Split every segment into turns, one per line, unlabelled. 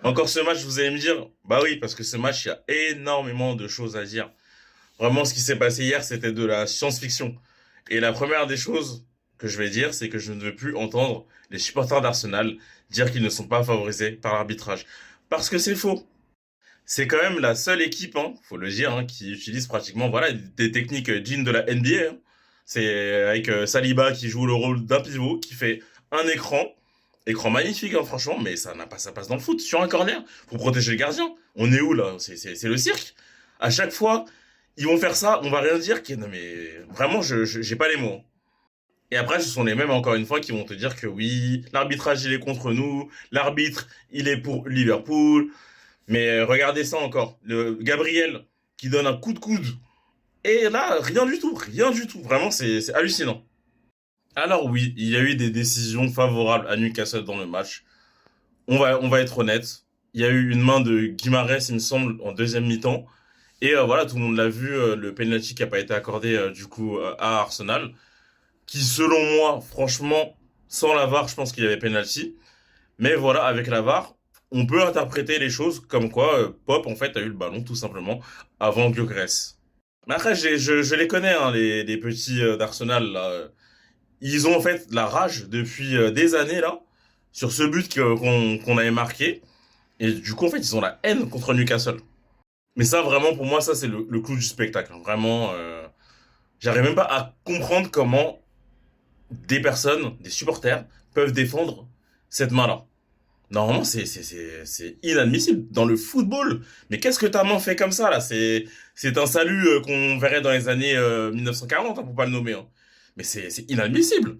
Encore ce match, vous allez me dire, bah oui, parce que ce match, il y a énormément de choses à dire. Vraiment, ce qui s'est passé hier, c'était de la science-fiction. Et la première des choses que je vais dire, c'est que je ne veux plus entendre les supporters d'Arsenal dire qu'ils ne sont pas favorisés par l'arbitrage. Parce que c'est faux. C'est quand même la seule équipe, hein, faut le dire, hein, qui utilise pratiquement voilà, des techniques dignes de la NBA. Hein. C'est avec Saliba qui joue le rôle d'un pivot, qui fait un écran magnifique, hein, franchement, mais ça n'a pas sa place dans le foot. Sur un corner, pour protéger le gardien. On est où là? C'est le cirque. À chaque fois, ils vont faire ça, on va rien dire. Non mais vraiment, j'ai pas les mots. Hein. Et après, ce sont les mêmes, encore une fois, qui vont te dire que oui, l'arbitrage, il est contre nous, l'arbitre, il est pour Liverpool. Mais regardez ça encore. Le Gabriel qui donne un coup de coude. Et là, rien du tout, rien du tout. Vraiment, c'est hallucinant. Alors oui, il y a eu des décisions favorables à Newcastle dans le match. On va être honnête. Il y a eu une main de Guimarães, il me semble, en deuxième mi-temps. Et voilà, tout le monde l'a vu, le penalty qui n'a pas été accordé du coup à Arsenal. Qui, selon moi, franchement, sans la VAR, je pense qu'il y avait penalty. Mais voilà, avec la VAR, on peut interpréter les choses comme quoi Pop, en fait, a eu le ballon, tout simplement, avant Gyökeres. Mais après, je les connais, hein, les petits d'Arsenal, là. Ils ont, en fait, la rage depuis des années, là, sur ce but qu'on avait marqué. Et du coup, en fait, ils ont la haine contre Newcastle. Mais ça, vraiment, pour moi, ça, c'est le clou du spectacle. Hein. Vraiment, j'arrive même pas à comprendre comment des personnes, des supporters, peuvent défendre cette main-là. Normalement, c'est inadmissible dans le football. Mais qu'est-ce que ta main fait comme ça, là? C'est un salut qu'on verrait dans les années 1940, hein, pour pas le nommer. Hein. Mais c'est inadmissible.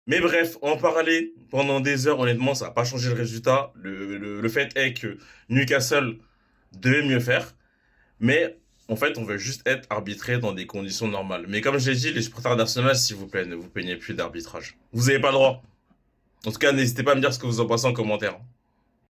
Mais bref, en parler pendant des heures, honnêtement, ça n'a pas changé le résultat. Le fait est que Newcastle devait mieux faire. Mais en fait, on veut juste être arbitré dans des conditions normales. Mais comme j'ai dit, les supporters d'Arsenal, s'il vous plaît, ne vous plaignez plus d'arbitrage. Vous n'avez pas le droit. En tout cas, n'hésitez pas à me dire ce que vous en pensez en commentaire.